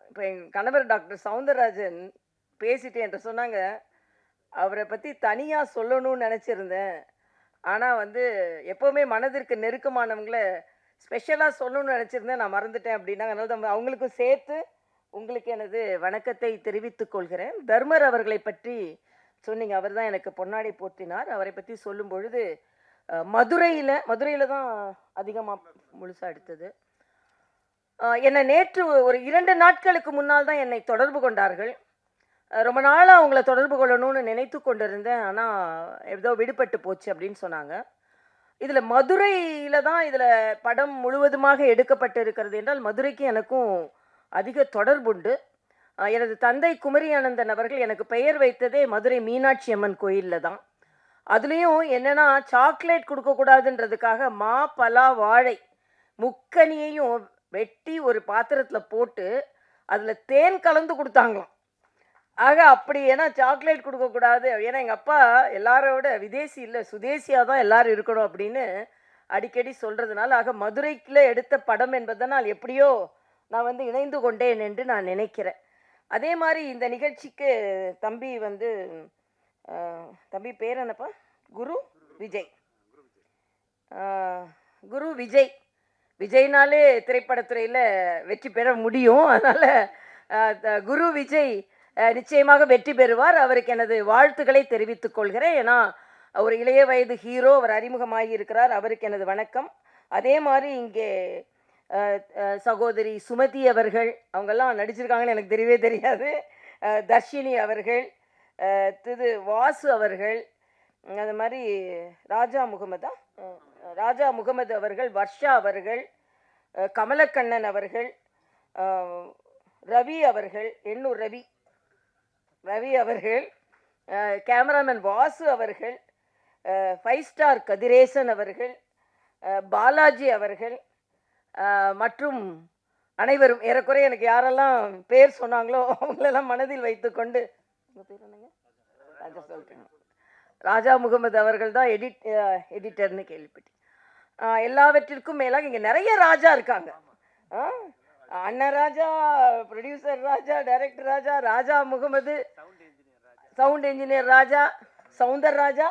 இப்போ என் கணவர் டாக்டர் சவுந்தரராஜன் பேசிட்டு என்கிட்ட சொன்னாங்க, அவரை பற்றி தனியாக சொல்லணும்னு நினச்சிருந்தேன். ஆனால் வந்து எப்போவுமே மனதிற்கு நெருக்கமானவங்கள ஸ்பெஷலாக சொல்லணும்னு நினச்சிருந்தேன், நான் மறந்துட்டேன் அப்படின்னாங்க. அதனால தான் அவங்களுக்கும் சேர்த்து உங்களுக்கு எனது வணக்கத்தை தெரிவித்துக் கொள்கிறேன். தர்மர் அவர்களை பற்றி சொன்னீங்க. அவர் தான் எனக்கு பொன்னாடை போர்த்தினார். அவரை பற்றி சொல்லும் பொழுது மதுரையில் தான் அதிகமாக முழுசாக எடுத்தது. என்னை நேற்று ஒரு 2 நாட்களுக்கு முன்னால் தான் என்னை தொடர்பு கொண்டார்கள். ரொம்ப நாளாக அவங்கள தொடர்பு கொள்ளணும்னு நினைத்து கொண்டிருந்தேன். ஆனால் ஏதோ விடுபட்டு போச்சு அப்படின்னு சொன்னாங்க. இதில் மதுரையில் தான் இதில் படம் முழுவதுமாக எடுக்கப்பட்டு இருக்கிறது என்றால் மதுரைக்கு எனக்கும் அதிக தொடர்புண்டு. எனது தந்தை குமரி அனந்தன் அவர்கள் எனக்கு பெயர் வைத்ததே மதுரை மீனாட்சி அம்மன் கோயிலில் தான். அதுலேயும் என்னென்னா சாக்லேட் கொடுக்கக்கூடாதுன்றதுக்காக மா பலா வாழை முக்கனியையும் வெட்டி ஒரு பாத்திரத்தில் போட்டு அதில் தேன் கலந்து கொடுத்தாங்களாம். ஆக அப்படி ஏன்னா சாக்லேட் கொடுக்கக்கூடாது, ஏன்னா எங்கள் அப்பா எல்லாரோட விதேசி இல்லை சுதேசியாக தான் எல்லாரும் இருக்கணும் அப்படின்னு அடிக்கடி சொல்கிறதுனால, ஆக மதுரைக்குள்ளே எடுத்த படம் என்பதனால் எப்படியோ நான் வந்து இணைந்து கொண்டேன் என்று நான் நினைக்கிறேன். அதே மாதிரி இந்த நிகழ்ச்சிக்கு தம்பி வந்து தம்பி பேர் என்னப்பா? குரு விஜய். குரு விஜய் விஜய்னாலே திரைப்படத்துறையில் வெற்றி பெற முடியும். அதனால் குரு விஜய் நிச்சயமாக வெற்றி பெறுவார். அவருக்கு எனது வாழ்த்துக்களை தெரிவித்துக் கொள்கிறேன். ஏன்னா ஒரு இளைய வயது ஹீரோ, அவர் அறிமுகமாகி இருக்கிறார். அவருக்கு எனது வணக்கம். அதே மாதிரி இங்கே சகோதரி சுமதி அவர்கள், அவங்கெல்லாம் நடிச்சிருக்காங்கன்னு எனக்கு தெரியவே தெரியாது. தர்ஷினி அவர்கள், திரு வாசு அவர்கள், அது மாதிரி ராஜா முகமது அவர்கள், வர்ஷா அவர்கள், கமலக்கண்ணன் அவர்கள், ரவி அவர்கள், எண்ணூர் ரவி அவர்கள், கேமராமேன் வாசு அவர்கள், 5 ஸ்டார் கதிரேசன் அவர்கள், பாலாஜி அவர்கள் மற்றும் அனைவரும் ஏறக்குறைய எனக்கு யாரெல்லாம் பேர் சொன்னாங்களோ அவங்களெல்லாம் மனதில் வைத்துக்கொண்டு ராஜா முகமது அவர்கள் தான் எடிட்டர்னு கேள்விப்பட்டேன். எல்லாவற்றிற்கும் மேலாக இங்கே நிறைய ராஜா இருக்காங்க. அண்ணன் ராஜா, ப்ரொடியூசர் ராஜா, டைரக்டர் ராஜா, ராஜா முகமது, சவுண்ட் இன்ஜினியர் ராஜா, சவுந்தர் ராஜா,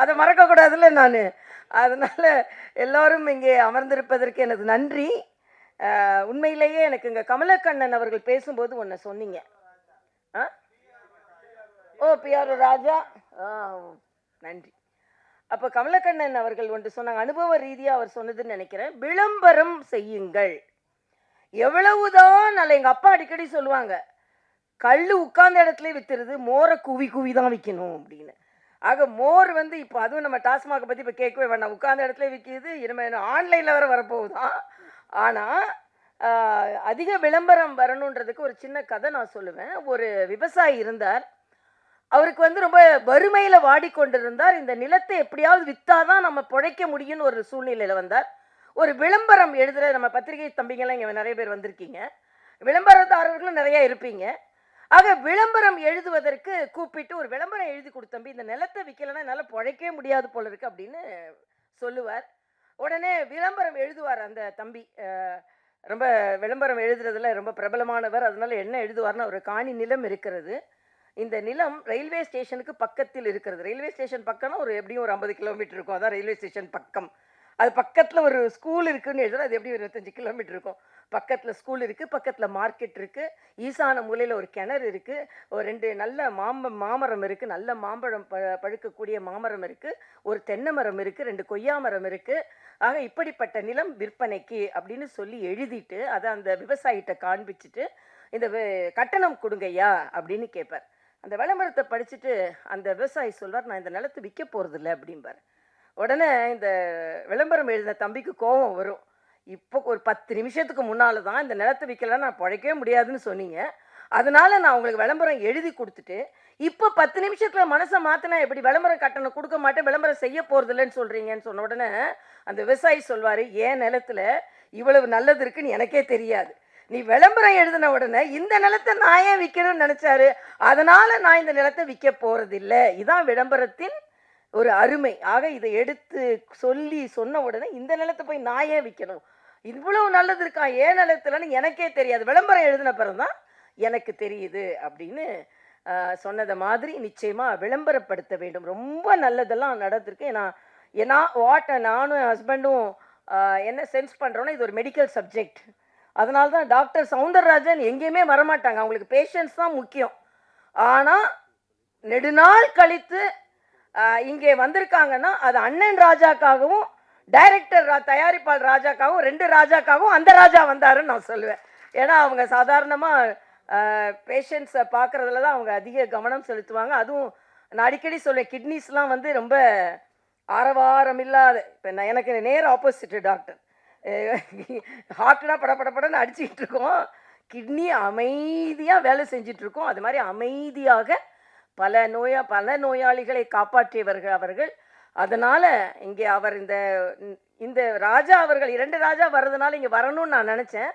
அதை மறக்கக்கூடாதுல்ல நான். அதனால் எல்லோரும் இங்கே அமர்ந்திருப்பதற்கு எனது நன்றி. உண்மையிலேயே எனக்கு இங்கே கமலக்கண்ணன் அவர்கள் பேசும்போது ஒன்று சொன்னீங்க. பிஆர் ராஜா, நன்றி. அப்போ கமலக்கண்ணன் அவர்கள் ஒன்று சொன்னாங்க, அனுபவ ரீதியாக அவர் சொன்னதுன்னு நினைக்கிறேன். விளம்பரம் செய்யுங்கள். எவ்வளவுதான் நல்ல, எங்கள் அப்பா அடிக்கடி சொல்லுவாங்க, கல் உட்கார்ந்த இடத்துல விற்றுருது, மோரை குவி தான் விற்கணும் அப்படின்னு. ஆக மோர் வந்து இப்போ அதுவும் நம்ம டாஸ்மாகை பற்றி இப்போ கேட்கவே வேண்டாம், உட்கார்ந்த இடத்துல விற்கிது. இனிமேல் ஆன்லைனில் வர வரப்போகுதான். ஆனால் அதிக விளம்பரம் வரணுன்றதுக்கு ஒரு சின்ன கதை நான் சொல்லுவேன். ஒரு விவசாயி இருந்தார். அவருக்கு வந்து ரொம்ப வறுமையில் வாடிக்கொண்டிருந்தார். இந்த நிலத்தை எப்படியாவது விற்றாதான் நம்ம பிழைக்க முடியும்னு ஒரு சூழ்நிலையில் வந்தார். ஒரு விளம்பரம் எழுதுகிற, நம்ம பத்திரிகை தம்பிங்கெல்லாம் இங்கே நிறைய பேர் வந்திருக்கீங்க, விளம்பரதாரர்களும் நிறையா இருப்பீங்க. ஆக விளம்பரம் எழுதுவதற்கு கூப்பிட்டு ஒரு விளம்பரம் எழுதி கொடுத்தம்பி, இந்த நிலத்தை விற்கலைன்னா என்னால் பிழைக்கவே முடியாது போல இருக்கு அப்படின்னு சொல்லுவார். உடனே விளம்பரம் எழுதுவார் அந்த தம்பி. ரொம்ப விளம்பரம் எழுதுறதுல ரொம்ப பிரபலமானவர். அதனால என்ன எழுதுவார்னா, ஒரு காணி நிலம் இருக்கிறது. இந்த நிலம் ரயில்வே ஸ்டேஷனுக்கு பக்கத்தில் இருக்கிறது. ரயில்வே ஸ்டேஷன் பக்கம்னா ஒரு எப்படியும் ஒரு 50 கிலோமீட்டர் இருக்கும். அதான் ரயில்வே ஸ்டேஷன் பக்கம். அது பக்கத்தில் ஒரு ஸ்கூல் இருக்குதுன்னு எழுதுனா அது எப்படி 25 கிலோமீட்டர் இருக்கும். பக்கத்தில் ஸ்கூல் இருக்குது, பக்கத்தில் மார்க்கெட் இருக்குது, ஈசான மூலையில் ஒரு கிணறு இருக்குது, ஒரு 2 நல்ல மாமரம் இருக்குது, நல்ல மாம்பழம் பழுக்கக்கூடிய மாமரம் இருக்குது, ஒரு தென்னை மரம் இருக்குது, 2 கொய்யா மரம் இருக்குது. ஆக இப்படிப்பட்ட நிலம் விற்பனைக்கு அப்படின்னு சொல்லி எழுதிட்டு அதை அந்த விவசாயிகிட்ட காண்பிச்சுட்டு, இந்த கட்டணம் கொடுங்கய்யா அப்படின்னு கேட்பார். அந்த விளம்பரத்தை படிச்சுட்டு அந்த விவசாயி சொல்வார், நான் இந்த நிலத்தை விற்க போகிறதில்ல அப்படிம்பார். உடனே இந்த விளம்பரம் எழுதின தம்பிக்கு கோபம் வரும். இப்போ ஒரு 10 நிமிஷத்துக்கு முன்னால் தான் இந்த நிலத்தை விற்கலாம் நான் பிழைக்கவே முடியாதுன்னு சொன்னீங்க, அதனால நான் உங்களுக்கு விளம்பரம் எழுதி கொடுத்துட்டு இப்போ 10 நிமிஷத்தில் மனசை மாற்றினா எப்படி விளம்பரம் கட்டணம் கொடுக்க மாட்டேன், விளம்பரம் செய்ய போகிறதில்லன்னு சொல்கிறீங்கன்னு சொன்ன உடனே அந்த விவசாயி சொல்வார், என் நிலத்தில் இவ்வளவு நல்லது இருக்குன்னு எனக்கே தெரியாது, நீ விளம்பரம் எழுதின உடனே இந்த நிலத்தை நான் ஏன் விற்கணும்னு நினச்சாரு, அதனால் நான் இந்த நிலத்தை விற்க போகிறதில்லை. இதான் விளம்பரத்தின் ஒரு அருமை. ஆக இதை எடுத்து சொல்லி சொன்ன உடனே இந்த நிலத்தை போய் நான் ஏன் விற்கணும், இவ்வளவு நல்லது இருக்கா ஏன் நிலத்துலன்னு எனக்கே தெரியாது, விளம்பரம் எழுதின பிறகுதான் எனக்கு தெரியுது அப்படின்னு சொன்னதை மாதிரி நிச்சயமா விளம்பரப்படுத்த வேண்டும். ரொம்ப நல்லதெல்லாம் நடந்திருக்கு. ஏன்னா நானும் என் ஹஸ்பண்டும் என்ன சென்ஸ் பண்றோம்னா இது ஒரு மெடிக்கல் சப்ஜெக்ட். அதனால தான் டாக்டர் சவுந்தரராஜன் எங்கேயுமே வரமாட்டாங்க, அவங்களுக்கு பேஷன்ஸ் தான் முக்கியம். ஆனால் நெடுநாள் கழித்து இங்கே வந்திருக்காங்கன்னா அது அண்ணன் ராஜாக்காகவும் டைரக்டர் தயாரிப்பாளர் ராஜாக்காகவும் 2 ராஜாக்காகவும் அந்த ராஜா வந்தாருன்னு நான் சொல்லுவேன். ஏன்னா அவங்க சாதாரணமாக பேஷண்ட்ஸை பார்க்குறதுல தான் அவங்க அதிக கவனம் செலுத்துவாங்க. அதுவும் நான் அடிக்கடி சொல்லுவேன், கிட்னிஸ்லாம் வந்து ரொம்ப ஆரவாரம் இல்லாத, இப்போ எனக்கு நேர் ஆப்போசிட்டு டாக்டர், ஹார்ட்னா படப்படப்படன்னு அடிச்சுக்கிட்டு இருக்கோம், கிட்னி அமைதியாக வேலை செஞ்சிட்ருக்கோம். அது மாதிரி அமைதியாக பல நோயாளிகளை காப்பாற்றியவர்கள் அவர்கள். அதனால் இங்கே அவர் இந்த ராஜா அவர்கள் 2 ராஜா வர்றதுனால இங்கே வரணும்னு நான் நினச்சேன்.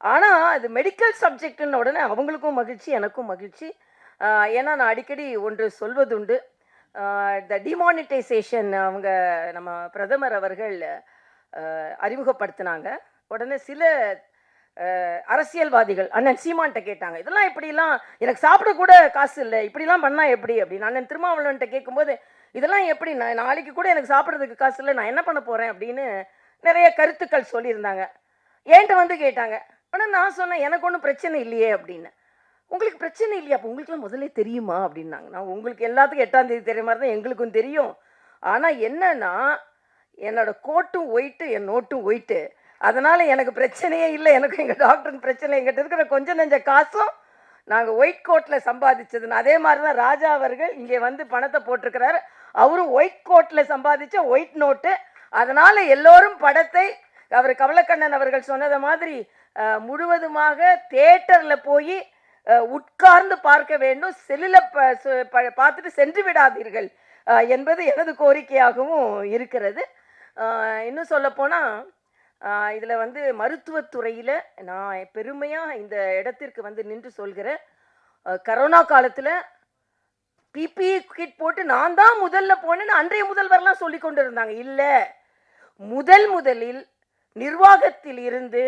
ஆனால் அது மெடிக்கல் சப்ஜெக்டுன்னு உடனே அவங்களுக்கும் மகிழ்ச்சி, எனக்கும் மகிழ்ச்சி. ஏன்னா நான் அடிக்கடி ஒன்று சொல்வதுண்டு, இந்த டிமானிட்டைசேஷன் அவங்க நம்ம பிரதமர் அவர்கள் அறிமுகப்படுத்தினாங்க. உடனே சில அரசியல்வாதிகள் அண்ணன் சீமான்கிட்ட கேட்டாங்க, இதெல்லாம் இப்படிலாம் எனக்கு சாப்பிடக்கூட காசு இல்லை, இப்படிலாம் பண்ணால் எப்படி அப்படின்னு. அண்ணன் திருமாவளவன்கிட்ட கேட்கும்போது இதெல்லாம் எப்படி, நான் நாளைக்கு கூட எனக்கு சாப்பிட்றதுக்கு காசு இல்லை, நான் என்ன பண்ண போகிறேன் அப்படின்னு நிறைய கருத்துக்கள் சொல்லியிருந்தாங்க. என்கிட்ட வந்து கேட்டாங்க. ஆனால் நான் சொன்னேன் எனக்கு ஒன்றும் பிரச்சனை இல்லையே அப்படின்னு. உங்களுக்கு பிரச்சனை இல்லையா, அப்போ உங்களுக்குலாம் முதல்ல தெரியுமா அப்படின்னாங்க. நான் உங்களுக்கு எல்லாத்துக்கும் 8ஆம் தேதி தெரிய மாதிரி தான் எங்களுக்கும் தெரியும். ஆனால் என்னன்னா என்னோட கோட்டும் ஒயிட்டு என் நோட்டும் ஒயிட்டு, அதனால் எனக்கு பிரச்சனையே இல்லை. எனக்கு எங்கள் டாக்டருக்கு பிரச்சனை, எங்கிட்ட இருக்கிற கொஞ்சம் நெஞ்ச காசும் நாங்கள் ஒயிட் கோட்டில் சம்பாதிச்சதுன்னு. அதே மாதிரி தான் ராஜா அவர்கள் இங்கே வந்து பணத்தை போட்டிருக்கிறாரு, அவரும் ஒயிட் கோட்டில் சம்பாதிச்ச ஒயிட் நோட்டு. அதனால் எல்லோரும் படத்தை அவர் கமலக்கண்ணன் அவர்கள் சொன்னதை மாதிரி முழுவதுமாக தியேட்டரில் போய் உட்கார்ந்து பார்க்க வேண்டும், செல்லில் பார்த்துட்டு சென்று விடாதீர்கள் என்பது எனது கோரிக்கையாகவும் இருக்கிறது. இன்னும் சொல்லப்போனால் இதில் வந்து மருத்துவத்துறையில் நான் பெருமையாக இந்த இடத்திற்கு வந்து நின்று சொல்கிறேன். கரோனா காலத்தில் பிபிஇ கிட் போட்டு நான் தான் முதல்ல போனேன்னு அன்றைய முதல்வர்லாம் சொல்லி கொண்டு இருந்தாங்க. இல்லை, முதலில் நிர்வாகத்தில் இருந்து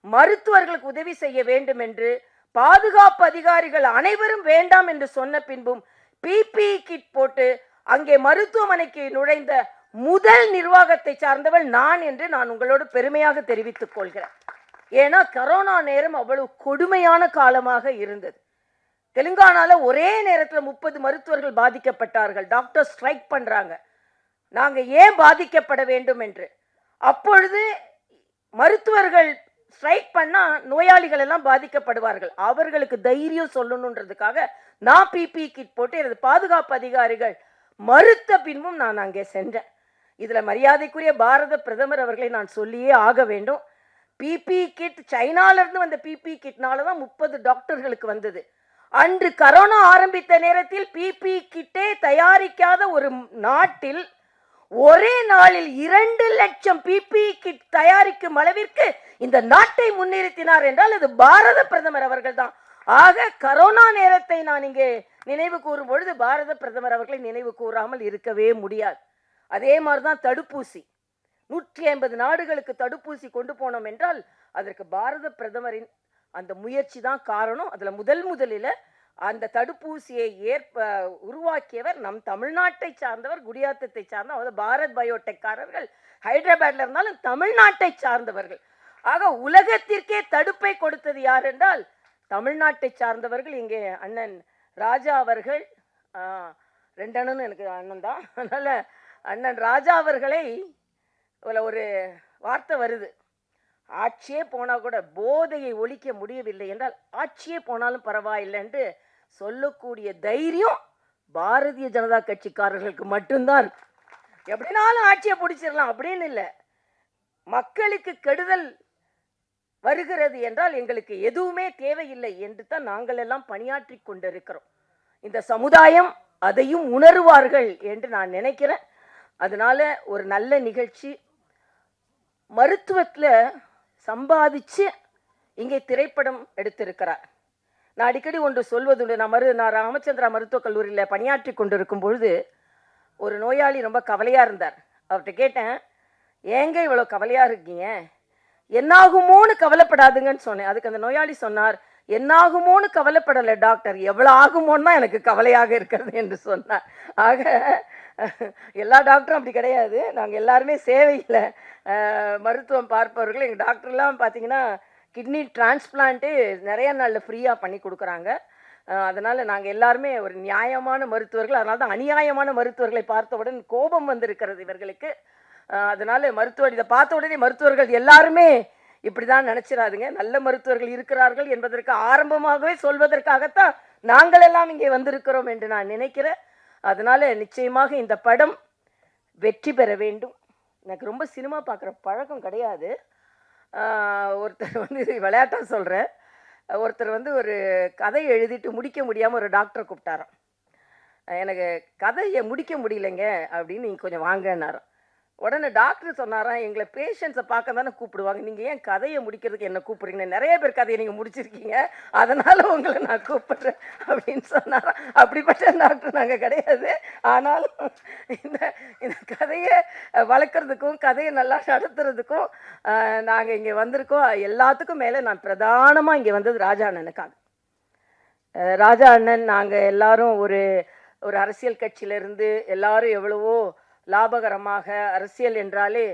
மருத்துவர்களுக்கு உதவி செய்ய வேண்டும் என்று பாதுகாப்பு அதிகாரிகள் அனைவரும் வேண்டாம் என்று சொன்ன பின்பும் பிபிஇ கிட் போட்டு அங்கே மருத்துவமனைக்கு நுழைந்த முதல் நிர்வாகத்தை சார்ந்தவள் நான் என்று நான் உங்களோடு பெருமையாக தெரிவித்துக் கொள்கிறேன். ஏன்னா கரோனா நேரம் அவ்வளவு கொடுமையான காலமாக இருந்தது. தெலுங்கானால ஒரே நேரத்தில் 30 மருத்துவர்கள் பாதிக்கப்பட்டார்கள். டாக்டர் ஸ்ட்ரைக் பண்றாங்க, நாங்க ஏன் பாதிக்கப்பட வேண்டும் என்று. அப்பொழுது மருத்துவர்கள் ஸ்ட்ரைக் பண்ணா நோயாளிகள் எல்லாம் பாதிக்கப்படுவார்கள், அவர்களுக்கு தைரியம் சொல்லணுன்றதுக்காக நான் பிபிஇ கிட் போட்டு எனது பாதுகாப்பு அதிகாரிகள் மறுத்த பின்பும் நான் அங்கே சென்றேன். இதுல மரியாதைக்குரிய பாரத பிரதமர் அவர்களை நான் சொல்லியே ஆக வேண்டும். பிபிஇ கிட் சைனால இருந்து வந்த பிபிஇ கிட்னால தான் 30 டாக்டர்களுக்கு வந்தது. அன்று கரோனா ஆரம்பித்த நேரத்தில் பிபிஇ கிட்டே தயாரிக்காத ஒரு நாட்டில் ஒரே நாளில் 2 லட்சம் பிபிஇ கிட் தயாரிக்கும் அளவிற்கு இந்த நாட்டை முன்னிறுத்தினார் என்றால் அது பாரத பிரதமர் அவர்கள் தான். ஆக கரோனா நேரத்தை நான் இங்கே நினைவு கூறும் பொழுது பாரத பிரதமர் அவர்களை நினைவு கூறாமல் இருக்கவே முடியாது. அதே மாதிரிதான் தடுப்பூசி, 150 நாடுகளுக்கு தடுப்பூசி கொண்டு போனோம் என்றால் அதற்கு பாரத பிரதமரின் அந்த முயற்சி தான் காரணம். அதுல முதலில் அந்த தடுப்பூசியை உருவாக்கியவர் நம் தமிழ்நாட்டை சார்ந்தவர், குடியாத்தத்தை சார்ந்த பாரத் பயோடெக்காரர்கள். ஹைதராபாத்ல இருந்தாலும் தமிழ்நாட்டை சார்ந்தவர்கள். ஆக உலகத்திற்கே தடுப்பை கொடுத்தது யார் என்றால் தமிழ்நாட்டை சார்ந்தவர்கள். இங்கே அண்ணன் ராஜா அவர்கள், 2 அண்ணனும் எனக்கு அண்ணன் தான், அதனால அண்ணன் ராஜா அவர்களை ஒரு வார்த்தை வருது, ஆட்சியே போனா கூட போதையை ஒழிக்க முடியவில்லை என்றால் ஆட்சியே போனாலும் பரவாயில்லை என்று சொல்லக்கூடிய தைரியம் பாரதிய ஜனதா கட்சிக்காரர்களுக்கு மட்டும்தான் இருக்கு. எப்படினாலும் ஆட்சியை பிடிச்சிடலாம் அப்படின்னு இல்லை, மக்களுக்கு கெடுதல் வருகிறது என்றால் எங்களுக்கு எதுவுமே தேவையில்லை என்று தான் நாங்கள் எல்லாம் பணியாற்றி கொண்டிருக்கிறோம். இந்த சமுதாயம் அதையும் உணர்வார்கள் என்று நான் நினைக்கிறேன். அதனால ஒரு நல்ல நிகழ்ச்சி, மருத்துவத்தில் சம்பாதிச்சு இங்கே திரைப்படம் எடுத்திருக்கிறார். நான் அடிக்கடி ஒன்று சொல்வதுண்டு, நான் ராமச்சந்திரா மருத்துவக் கல்லூரியில் பணியாற்றி கொண்டிருக்கும் பொழுது ஒரு நோயாளி ரொம்ப கவலையாக இருந்தார். அவர்கிட்ட கேட்டேன், ஏங்க இவ்வளோ கவலையாக இருக்கீங்க, என்னாகுமோன்னு கவலைப்படாதுங்கன்னு சொன்னேன். அதுக்கு அந்த நோயாளி சொன்னார், என்னாகுமோன்னு கவலைப்படலை டாக்டர், எவ்வளோ ஆகுமோன்னு தான் எனக்கு கவலையாக இருக்கிறது என்று சொன்னார். ஆக எல்லா டாக்டரும் அப்படி கிடையாது. நாங்கள் எல்லாருமே சேவையில் மருத்துவம் பார்ப்பவர்கள். எங்கள் டாக்டர்லாம் பார்த்தீங்கன்னா கிட்னி டிரான்ஸ்பிளான்ட்டு நிறைய நாளில் ஃப்ரீயாக பண்ணி கொடுக்குறாங்க. அதனால் நாங்கள் எல்லாருமே ஒரு நியாயமான மருத்துவர்கள். அதனால தான் அநியாயமான மருத்துவர்களை பார்த்தவுடன் கோபம் வந்திருக்கிறது இவர்களுக்கு. அதனால் மருத்துவர் இதை பார்த்த உடனே மருத்துவர்கள் எல்லாருமே இப்படி தான் நினச்சிடாதுங்க. நல்ல மருத்துவர்கள் இருக்கிறார்கள் என்பதற்கு ஆரம்பமாகவே சொல்வதற்காகத்தான் நாங்கள் எல்லாம் இங்கே வந்திருக்கிறோம் என்று நான் நினைக்கிறேன். அதனால் நிச்சயமாக இந்த படம் வெற்றி பெற வேண்டும். எனக்கு ரொம்ப சினிமா பார்க்குற பழக்கம் கிடையாது. ஒருத்தர் வந்து விளையாட்டாக சொல்கிறேன், ஒருத்தர் வந்து ஒரு கதை எழுதிட்டு முடிக்க முடியாமல் ஒரு டாக்டரை கூப்பிட்டாராம். எனக்கு கதையை முடிக்க முடியலைங்க அப்படின்னு நீங்கள் கொஞ்சம் வாங்கினாராம். உடனே டாக்டர் சொன்னாராம், எங்களை பேஷண்ட்ஸை பார்க்க தானே கூப்பிடுவாங்க, நீங்கள் ஏன் கதையை முடிக்கிறதுக்கு என்ன கூப்பிட்றீங்கன்னு, நிறைய பேர் கதையை நீங்கள் முடிச்சிருக்கீங்க, அதனால் உங்களை நான் கூப்பிட்றேன் அப்படின்னு சொன்னாராம். அப்படிப்பட்ட டாக்டர் நாங்கள் கிடையாது. ஆனாலும் இந்த இந்த கதையை வளர்க்குறதுக்கும் கதையை நல்லா நடத்துறதுக்கும் நாங்கள் இங்கே வந்திருக்கோம். எல்லாத்துக்கும் மேலே நான் பிரதானமாக இங்கே வந்தது ராஜா அண்ணனுக்காக. ராஜா அண்ணன் நாங்கள் எல்லாரும் ஒரு ஒரு அரசியல் கட்சியிலேருந்து எல்லாரும் எவ்வளவோ லாபகரமாக, அரசியல் என்றாலே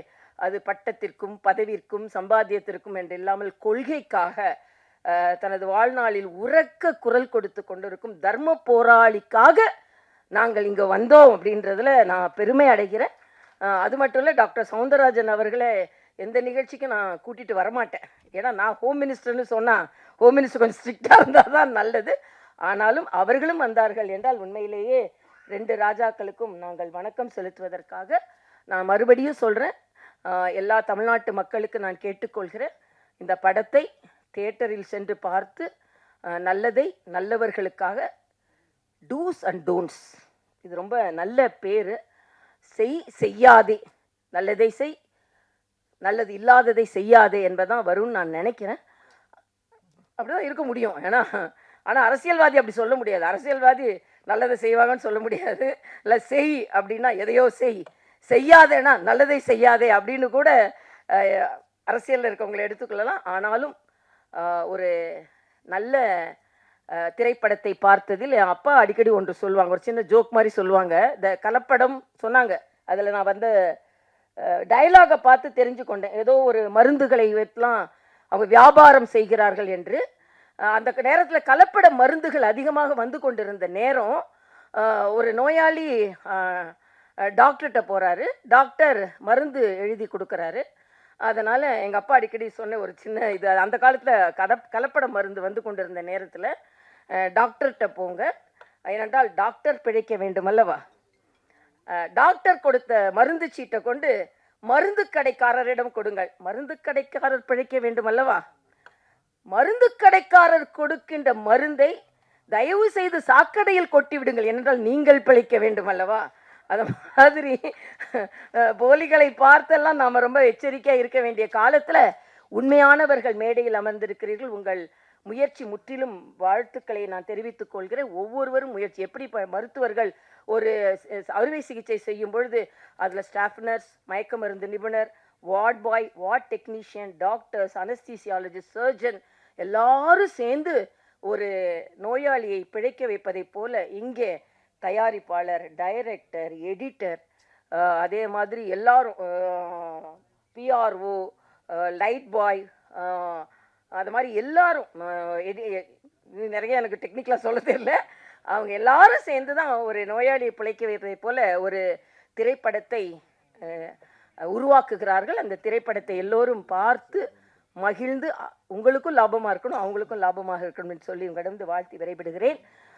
அது பட்டத்திற்கும் பதவிற்கும் சம்பாத்தியத்திற்கும் என்று இல்லாமல் கொள்கைக்காக தனது வாழ்நாளில் உரக்க குரல் கொடுத்து கொண்டிருக்கும் தர்ம போராளிக்காக நாங்கள் இங்கே வந்தோம் அப்படின்றதுல நான் பெருமை அடைகிறேன். அது மட்டும் இல்லை, டாக்டர் சவுந்தரராஜன் அவர்களை எந்த நிகழ்ச்சிக்கும் நான் கூட்டிகிட்டு வரமாட்டேன். ஏன்னா நான் ஹோம் மினிஸ்டர்னு சொன்னால் ஹோம் மினிஸ்டர் கொஞ்சம் ஸ்ட்ரிக்டாக இருந்தால் தான் நல்லது. ஆனாலும் அவர்களும் வந்தார்கள் என்றால் உண்மையிலேயே 2 ராஜாக்களுக்கும் நாங்கள் வணக்கம் செலுத்துவதற்காக நான் மறுபடியும் சொல்கிறேன். எல்லா தமிழ்நாட்டு மக்களுக்கு நான் கேட்டுக்கொள்கிறேன், இந்த படத்தை தியேட்டரில் சென்று பார்த்து நல்லதை நல்லவர்களுக்காக, டூஸ் அண்ட் டோன்ட்ஸ், இது ரொம்ப நல்ல பேர். செய்யாதே, நல்லதை செய், நல்லது இல்லாததை செய்யாதே என்பதான் வரும்னு நான் நினைக்கிறேன். அப்படிதான் இருக்க முடியும். ஆனால் அரசியல்வாதி அப்படி சொல்ல முடியாது. அரசியல்வாதி நல்லதை செய்வாங்கன்னு சொல்ல முடியாது. இல்லை செய் அப்படின்னா எதையோ செய்யாதேனா நல்லதை செய்யாதே அப்படின்னு கூட அரசியலில் இருக்கவங்களை எடுத்துக்கொள்ளலாம். ஆனாலும் ஒரு நல்ல திரைப்படத்தை பார்த்ததில் என் அப்பா அடிக்கடி ஒன்று சொல்லுவாங்க, ஒரு சின்ன ஜோக் மாதிரி சொல்லுவாங்க. இந்த கலப்படம் சொன்னாங்க, அதில் நான் வந்து டயலாகை பார்த்து தெரிஞ்சு கொண்டேன். ஏதோ ஒரு மருந்துகளை வைத்துலாம் அவங்க வியாபாரம் செய்கிறார்கள் என்று. அந்த நேரத்தில் கலப்பட மருந்துகள் அதிகமாக வந்து கொண்டிருந்த நேரம் ஒரு நோயாளி டாக்டர்கிட்ட போகிறாரு. டாக்டர் மருந்து எழுதி கொடுக்குறாரு. அதனால் எங்கள் அப்பா அடிக்கடி சொன்ன ஒரு சின்ன இது, அந்த காலத்தில் கலப்பட மருந்து வந்து கொண்டிருந்த நேரத்தில் டாக்டர்கிட்ட போங்க, ஏனென்றால் டாக்டர் பிழைக்க வேண்டும் அல்லவா. டாக்டர் கொடுத்த மருந்து சீட்டை கொண்டு மருந்து கடைக்காரரிடம் கொடுங்கள், மருந்து கடைக்காரர் பிழைக்க வேண்டும் அல்லவா. மருந்து கடைக்காரர் கொடுக்கின்ற மருந்தை தயவு செய்து சாக்கடையில் கொட்டி விடுங்கள், என்றால் நீங்கள் பிழைக்க வேண்டும் அல்லவா. அது மாதிரி போலிகளை பார்த்தெல்லாம் நாம் ரொம்ப எச்சரிக்கையாக இருக்க வேண்டிய காலத்தில் உண்மையானவர்கள் மேடையில் அமர்ந்திருக்கிறீர்கள். உங்கள் முயற்சி முற்றிலும் வாழ்த்துக்களை நான் தெரிவித்துக் கொள்கிறேன். ஒவ்வொருவரும் முயற்சி, எப்படி மருத்துவர்கள் ஒரு அறுவை சிகிச்சை செய்யும் பொழுது அதில் ஸ்டாஃப் நர்ஸ், மயக்க மருந்து நிபுணர், ward boy, ward technician, doctors, anaesthesiologist, surgeon எல்லாரும் சேர்ந்து ஒரு நோயாளியை பிழைக்க வைப்பதைப் போல இங்கே தயாரிப்பாளர், டைரக்டர், எடிட்டர், அதே மாதிரி எல்லாரும் பிஆர்ஓ, லைட் பாய், அது மாதிரி எல்லாரும் நிறைய எனக்கு டெக்னிக்கலாக சொல்ல தெரியல, அவங்க எல்லாரும் சேர்ந்து தான் ஒரு நோயாளியை பிழைக்க வைப்பதை போல ஒரு திரைப்படத்தை உருவாக்குகிறார்கள். அந்த திரைப்படத்தை எல்லோரும் பார்த்து மகிழ்ந்து உங்களுக்கும் லாபமாக இருக்கணும், அவங்களுக்கும் லாபமாக இருக்கணும்னு சொல்லி உங்களிடம் வாழ்த்தி விடைபெறுகிறேன்.